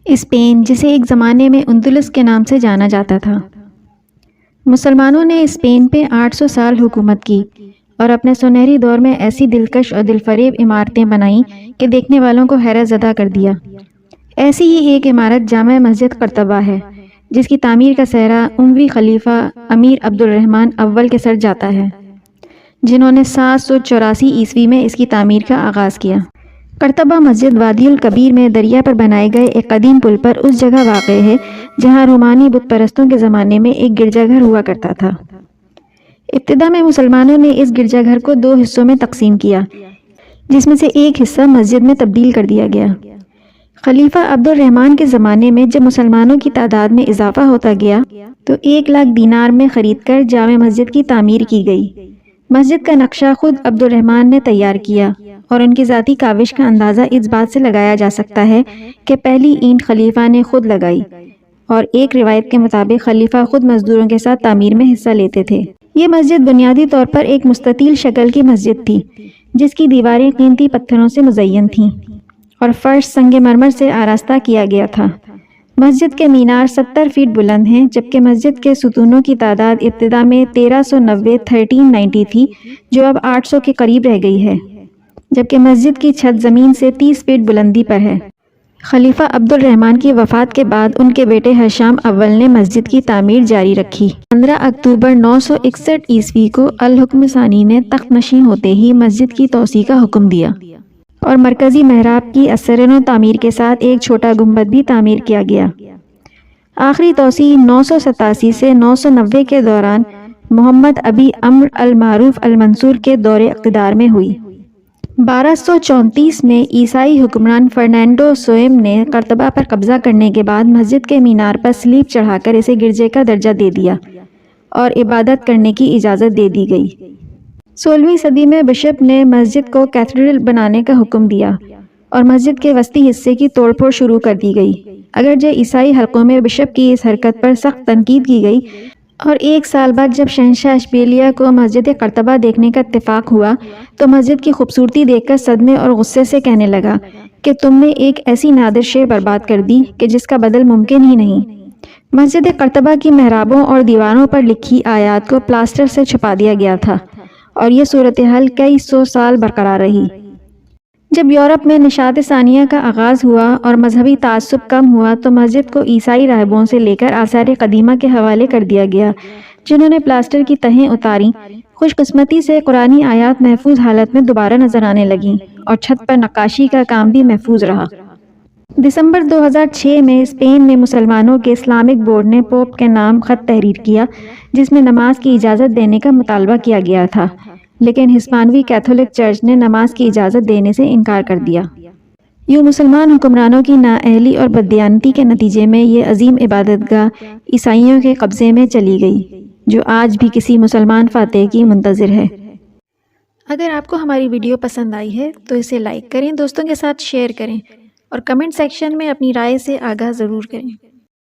Spain, جسے ایک زمانے میں اندلس کے نام سے جانا جاتا تھا، مسلمانوں نے اسپین پہ 800 سال حکومت کی اور اپنے سنہری دور میں ایسی دلکش اور دلفریب عمارتیں بنائیں کہ دیکھنے والوں کو حیرت زدہ کر دیا۔ ایسی ہی ایک عمارت جامع مسجد قرطبہ ہے، جس کی تعمیر کا سہرا اموی خلیفہ امیر عبد الرحمن اول کے سر جاتا ہے، جنہوں نے 784 عیسوی میں اس کی تعمیر کا آغاز کیا۔ قرطبہ مسجد وادی الکبیر میں دریا پر بنائے گئے ایک قدیم پل پر اس جگہ واقع ہے جہاں رومانی بت پرستوں کے زمانے میں ایک گرجا گھر ہوا کرتا تھا۔ ابتدا میں مسلمانوں نے اس گرجا گھر کو 2 حصوں میں تقسیم کیا، جس میں سے ایک حصہ مسجد میں تبدیل کر دیا گیا۔ خلیفہ عبد الرحمن کے زمانے میں جب مسلمانوں کی تعداد میں اضافہ ہوتا گیا تو 1 لاکھ دینار میں خرید کر جامع مسجد کی تعمیر کی گئی۔ مسجد کا نقشہ خود عبد الرحمن نے تیار کیا اور ان کی ذاتی کاوش کا اندازہ اس بات سے لگایا جا سکتا ہے کہ پہلی اینٹ خلیفہ نے خود لگائی، اور ایک روایت کے مطابق خلیفہ خود مزدوروں کے ساتھ تعمیر میں حصہ لیتے تھے۔ یہ مسجد بنیادی طور پر ایک مستطیل شکل کی مسجد تھی، جس کی دیواریں قیمتی پتھروں سے مزین تھیں اور فرش سنگ مرمر سے آراستہ کیا گیا تھا۔ مسجد کے مینار 70 فٹ بلند ہیں، جبکہ مسجد کے ستونوں کی تعداد ابتدا میں 1390 تھی، جو اب 800 کے قریب رہ گئی ہے، جبکہ مسجد کی چھت زمین سے 30 فٹ بلندی پر ہے۔ خلیفہ عبد الرحمن کی وفات کے بعد ان کے بیٹے ہشام اول نے مسجد کی تعمیر جاری رکھی۔ 15 اکتوبر 961 عیسوی کو الحکم ثانی نے تخت نشین ہوتے ہی مسجد کی توسیع کا حکم دیا اور مرکزی محراب کی اثر نو تعمیر کے ساتھ ایک چھوٹا گنبد بھی تعمیر کیا گیا۔ آخری توسیع 987 سے 990 کے دوران محمد ابی عمرو المعروف المنصور کے دور اقتدار میں ہوئی۔ 1234 میں عیسائی حکمران فرنینڈو سوئم نے قرطبہ پر قبضہ کرنے کے بعد مسجد کے مینار پر سلیب چڑھا کر اسے گرجے کا درجہ دے دیا اور عبادت کرنے کی اجازت دے دی گئی۔ 16ویں صدی میں بشپ نے مسجد کو کیتھیڈرل بنانے کا حکم دیا اور مسجد کے وسطی حصے کی توڑ پھوڑ شروع کر دی گئی۔ اگرچہ عیسائی حلقوں میں بشپ کی اس حرکت پر سخت تنقید کی گئی، اور 1 سال بعد جب شہنشاہ اشبیلیہ کو مسجد قرطبہ دیکھنے کا اتفاق ہوا تو مسجد کی خوبصورتی دیکھ کر صدمے اور غصے سے کہنے لگا کہ تم نے ایک ایسی نادر شے برباد کر دی کہ جس کا بدل ممکن ہی نہیں۔ مسجد قرطبہ کی محرابوں اور دیواروں پر لکھی آیات کو پلاسٹر سے چھپا دیا گیا تھا، اور یہ صورتحال کئی 100 سال برقرار رہی۔ جب یورپ میں نشاط ثانیہ کا آغاز ہوا اور مذہبی تعصب کم ہوا تو مسجد کو عیسائی راہبوں سے لے کر آثار قدیمہ کے حوالے کر دیا گیا، جنہوں نے پلاسٹر کی تہیں اتاریں۔ خوش قسمتی سے قرآنی آیات محفوظ حالت میں دوبارہ نظر آنے لگیں اور چھت پر نقاشی کا کام بھی محفوظ رہا۔ دسمبر 2006 میں اسپین میں مسلمانوں کے اسلامک بورڈ نے پوپ کے نام خط تحریر کیا، جس میں نماز کی اجازت دینے کا مطالبہ کیا گیا تھا، لیکن ہسپانوی کیتھولک چرچ نے نماز کی اجازت دینے سے انکار کر دیا۔ یوں مسلمان حکمرانوں کی نااہلی اور بددیانتی کے نتیجے میں یہ عظیم عبادت گاہ عیسائیوں کے قبضے میں چلی گئی، جو آج بھی کسی مسلمان فاتح کی منتظر ہے۔ اگر آپ کو ہماری ویڈیو پسند آئی ہے تو اسے لائک کریں، دوستوں کے ساتھ شیئر کریں اور کمنٹ سیکشن میں اپنی رائے سے آگاہ ضرور کریں۔